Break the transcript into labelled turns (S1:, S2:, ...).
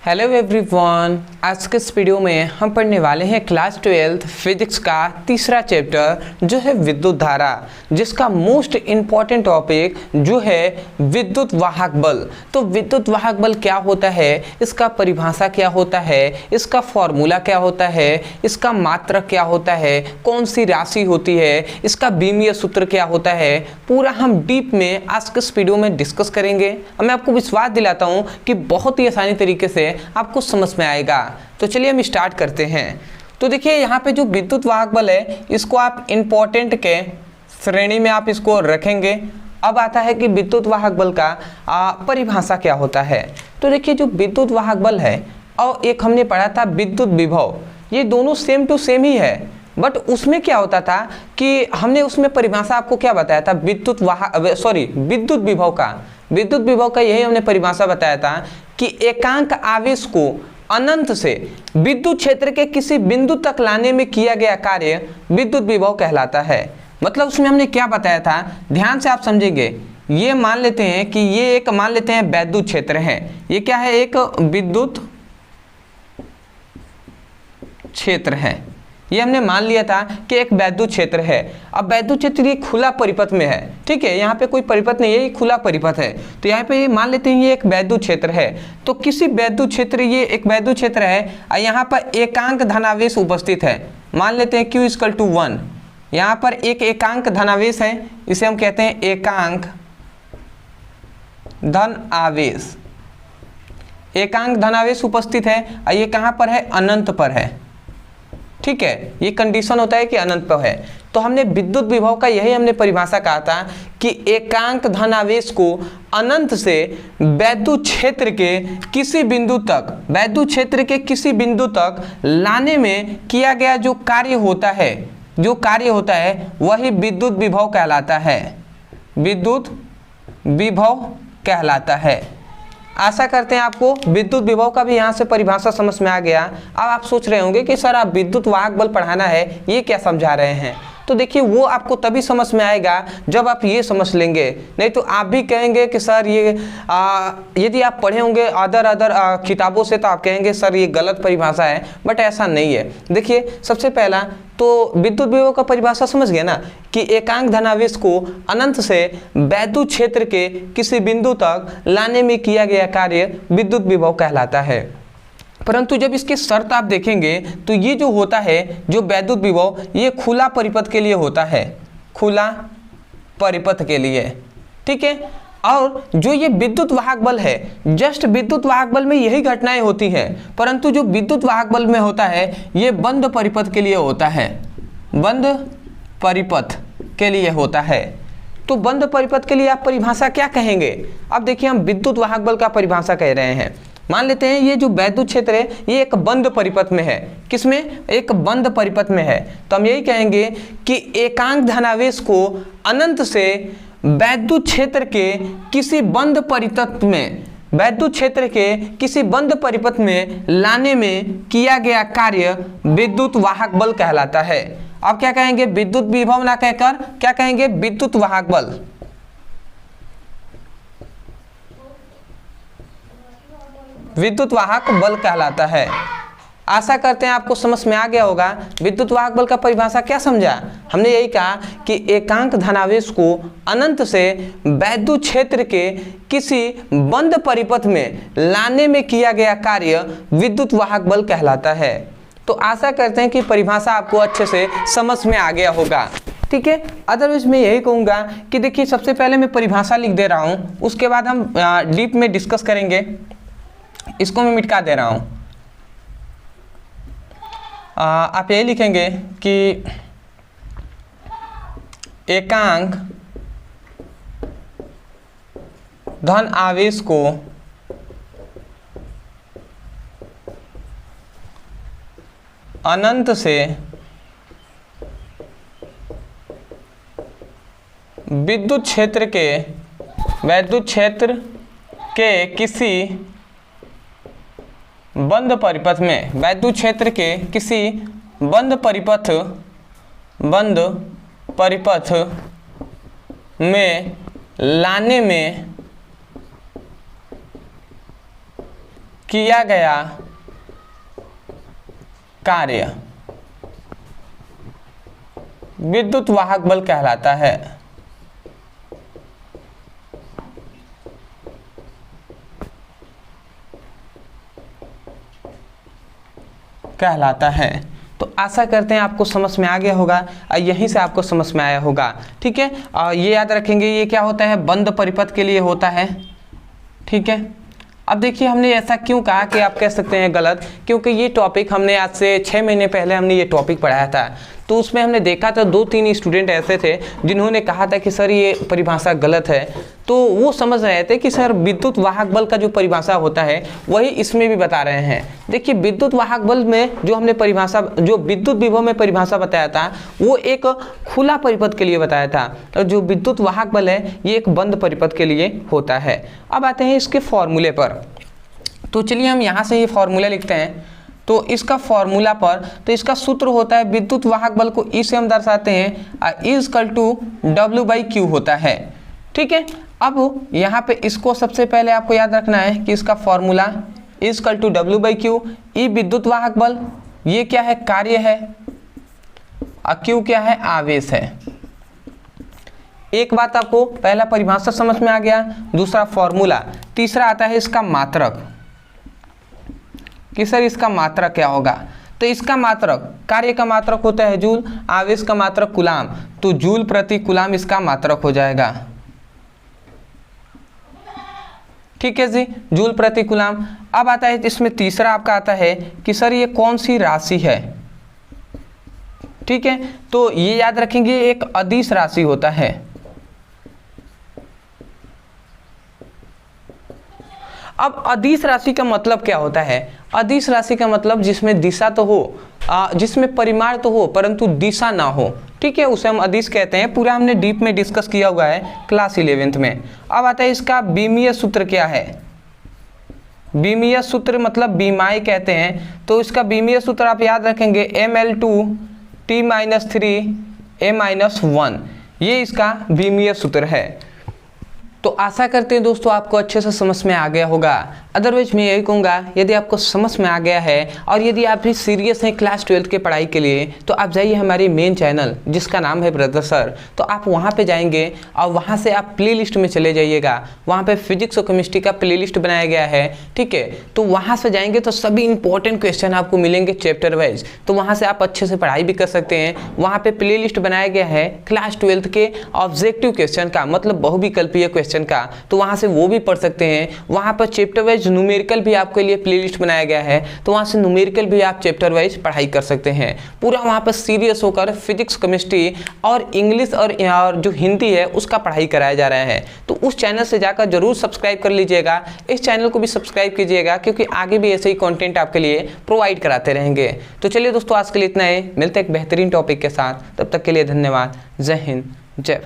S1: Hello everyone, आज के इस वीडियो में हम पढ़ने वाले हैं क्लास 12 फिजिक्स का तीसरा चैप्टर जो है विद्युत धारा, जिसका मोस्ट इम्पॉर्टेंट टॉपिक जो है विद्युत वाहक बल। तो विद्युत वाहक बल क्या होता है, इसका परिभाषा क्या होता है, इसका फॉर्मूला क्या होता है, इसका मात्रक क्या होता है, कौन सी राशि होती है, इसका बीमीय सूत्र क्या होता है, पूरा हम डीप में आज के इस वीडियो में डिस्कस करेंगे। मैं आपको विश्वास दिलाता हूँ कि बहुत ही आसानी तरीके से आपको समझ में आएगा। तो चलिए हम स्टार्ट करते हैं। तो देखिए यहाँ पे जो विद्युत वाहक बल है, इसको आप इंपॉर्टेंट के श्रेणी में आप इसको रखेंगे। अब आता है कि विद्युत वाहक बल का परिभाषा क्या होता है। तो देखिए जो विद्युत वाहक बल है और एक हमने पढ़ा था विद्युत विभव, ये दोनों सेम टू सेम ही है। बट उसमें क्या होता था कि हमने उसमें परिभाषा आपको क्या बताया था, विद्युत विभव का यही हमने परिभाषा बताया था कि एकांक आवेश को अनंत से विद्युत क्षेत्र के किसी बिंदु तक लाने में किया गया कार्य विद्युत विभव कहलाता है। मतलब उसमें हमने क्या बताया था, ध्यान से आप समझेंगे। ये मान लेते हैं कि ये एक मान लेते हैं वैद्युत क्षेत्र है। ये क्या है, एक विद्युत क्षेत्र है। ये हमने मान लिया था कि एक वैद्युत क्षेत्र है। अब वैद्युत क्षेत्र ये खुला परिपथ में है, ठीक है, यहाँ पे कोई परिपथ नहीं है, ये खुला परिपथ है। तो यहाँ पे ये मान लेते हैं ये एक वैद्युत क्षेत्र है। तो किसी वैद्युत क्षेत्र, ये एक वैद्युत क्षेत्र है और यहाँ पर एकांक धनावेश उपस्थित है। मान लेते हैं Q = 1। यहाँ पर एक एकांक धनावेश है, इसे हम कहते हैं एकांक धन आवेश। एकांक धनावेश उपस्थित है और ये कहाँ पर है, अनंत पर है। ठीक है, ये कंडीशन होता है कि अनंत पर है। तो हमने विद्युत विभव का यही हमने परिभाषा कहा था कि एकांक धनावेश को अनंत से वैद्युत क्षेत्र के किसी बिंदु तक लाने में किया गया जो कार्य होता है वही विद्युत विभव कहलाता है। विद्युत विभव कहलाता है। आशा करते हैं आपको विद्युत विभव का भी यहाँ से परिभाषा समझ में आ गया। अब आप सोच रहे होंगे कि सर आप विद्युत वाहक बल पढ़ाना है, ये क्या समझा रहे हैं। तो देखिए वो आपको तभी समझ में आएगा जब आप ये समझ लेंगे। नहीं तो आप भी कहेंगे कि सर ये यदि आप पढ़े होंगे अदर किताबों से तो आप कहेंगे सर ये गलत परिभाषा है। बट ऐसा नहीं है। देखिए सबसे पहला तो विद्युत विभव का परिभाषा समझ गया ना कि एकांक धनावेश को अनंत से वैद्युत क्षेत्र के किसी बिंदु तक लाने में किया गया कार्य विद्युत विभव कहलाता है। परंतु जब इसके शर्त आप देखेंगे तो ये जो होता है, जो वैद्युत विभव, ये खुला परिपथ के लिए होता है, खुला परिपथ के लिए, ठीक है। और जो ये विद्युत वाहक बल है, जस्ट विद्युत वाहक बल में यही घटनाएं होती हैं। परंतु जो विद्युत वाहक बल में होता है ये बंद परिपथ के लिए होता है, बंद परिपथ के लिए होता है। तो बंद परिपथ के लिए आप परिभाषा क्या कहेंगे। अब देखिए हम विद्युत वाहक बल का परिभाषा कह रहे हैं। मान लेते हैं ये जो वैद्युत क्षेत्र है ये एक बंद परिपथ में है। किसमें, एक बंद परिपथ में है। तो हम यही कहेंगे कि एकांक धनावेश को अनंत से वैद्युत क्षेत्र के किसी बंद परिपथ में लाने में किया गया कार्य विद्युत वाहक बल कहलाता है। अब क्या कहेंगे, विद्युत विभव ना कहकर क्या कहेंगे, विद्युत वाहक बल। विद्युत वाहक बल कहलाता है। आशा करते हैं आपको समझ में आ गया होगा। विद्युत वाहक बल का परिभाषा क्या समझा, हमने यही कहा कि एकांक धनावेश को अनंत से वैद्युत क्षेत्र के किसी बंद परिपथ में लाने में किया गया कार्य विद्युत वाहक बल कहलाता है। तो आशा करते हैं कि परिभाषा आपको अच्छे से समझ में आ गया होगा, ठीक है। अदरवाइज मैं यही कहूँगा कि देखिए सबसे पहले मैं परिभाषा लिख दे रहा हूँ, उसके बाद हम डीप में डिस्कस करेंगे। इसको मैं मिटा दे रहा हूं। आप यही लिखेंगे कि एकांक धन आवेश को अनंत से वैद्युत क्षेत्र के किसी बंद परिपथ में, वैद्युत क्षेत्र के किसी बंद परिपथ में लाने में किया गया कार्य विद्युत वाहक बल कहलाता है। तो आशा करते हैं आपको समझ में आ गया होगा और यहीं से आपको समझ में आया होगा। ठीक है, और ये याद रखेंगे ये क्या होता है, बंद परिपथ के लिए होता है। ठीक है, अब देखिए हमने ऐसा क्यों कहा कि आप कह सकते हैं गलत, क्योंकि ये टॉपिक हमने आज से 6 महीने पहले हमने ये टॉपिक पढ़ाया था। तो उसमें हमने देखा था 2-3 स्टूडेंट ऐसे थे जिन्होंने कहा था कि सर ये परिभाषा गलत है। तो वो समझ रहे थे कि सर विद्युत वाहक बल का जो परिभाषा होता है वही इसमें भी बता रहे हैं। देखिए विद्युत वाहक बल में जो हमने परिभाषा, जो विद्युत विभव में परिभाषा बताया था वो एक खुला परिपथ के लिए बताया था, और जो विद्युत वाहक बल है ये एक बंद परिपथ के लिए होता है। अब आते हैं इसके फॉर्मूले पर। तो चलिए हम यहाँ से ये फॉर्मूला लिखते हैं। तो इसका फॉर्मूला पर, तो इसका सूत्र होता है विद्युत वाहक बल को ई से हम दर्शाते हैं, E=W/Q होता है। ठीक है, अब यहाँ पे इसको सबसे पहले आपको याद रखना है कि इसका फॉर्मूला E=W/Q। ई विद्युत वाहक बल, ये क्या है, कार्य है, और Q क्या है, आवेश है। एक बात आपको पहला परिभाषा समझ में आ गया, दूसरा फॉर्मूला, तीसरा आता है इसका मात्रक कि सर इसका मात्रक क्या होगा। तो इसका मात्रक, कार्य का मात्रक होता है जूल, आवेश का मात्रक कूलाम, तो जूल प्रति कूलाम इसका मात्रक हो जाएगा। ठीक है जी, जूल प्रति कूलाम। अब आता है इसमें तीसरा आपका आता है कि सर ये कौन सी राशि है। ठीक है, तो ये याद रखेंगे एक अदिश राशि होता है। अब अदिश राशि का मतलब क्या होता है, अदिश राशि का मतलब जिसमें दिशा तो हो, जिसमें परिमाण तो हो परंतु दिशा ना हो। ठीक है, उसे हम अदिश कहते हैं। पूरा हमने डीप में डिस्कस किया हुआ है क्लास 11th में। अब आता है इसका बीमीय सूत्र क्या है। बीमीय सूत्र मतलब बीमाई कहते हैं। तो इसका बीमीय सूत्र आप याद रखेंगे Ml2T-3A-1, ये इसका बीमीय सूत्र है। तो आशा करते हैं दोस्तों आपको अच्छे से समझ में आ गया होगा। अदरवाइज मैं यही कहूँगा, यदि आपको समझ में आ गया है और यदि आप भी सीरियस हैं क्लास 12th के पढ़ाई के लिए, तो आप जाइए हमारे मेन चैनल जिसका नाम है ब्रदर सर। तो आप वहाँ पे जाएंगे और वहाँ से आप प्लेलिस्ट में चले जाइएगा। वहाँ पे फिजिक्स और केमिस्ट्री का प्लेलिस्ट बनाया गया है। ठीक है, तो वहाँ से जाएंगे तो सभी इंपॉर्टेंट क्वेश्चन आपको मिलेंगे चैप्टर वाइज। तो वहाँ से आप अच्छे से पढ़ाई भी कर सकते हैं। वहाँ पर प्ले बनाया गया है क्लास 12th के ऑब्जेक्टिव क्वेश्चन का, मतलब बहुविकल्पीय क्वेश्चन का, तो वहां से वो भी पढ़ सकते हैं। वहां पर चैप्टर वाइज न्यूमेरिकल भी आपके लिए प्लेलिस्ट बनाया गया है, तो वहां से न्यूमेरिकल भी आप चैप्टर वाइज पढ़ाई कर सकते हैं। पूरा वहां पर सीरियस होकर फिजिक्स, केमिस्ट्री और इंग्लिश और जो हिंदी है उसका पढ़ाई कराया जा रहा है। तो उस चैनल से जाकर जरूर सब्सक्राइब कर लीजिएगा। इस चैनल को भी सब्सक्राइब कीजिएगा, क्योंकि आगे भी ऐसे ही कंटेंट आपके लिए प्रोवाइड कराते रहेंगे। तो चलिए दोस्तों, आज के लिए इतना ही। मिलते हैं एक बेहतरीन टॉपिक के साथ, तब तक के लिए धन्यवाद। जय हिंद, जय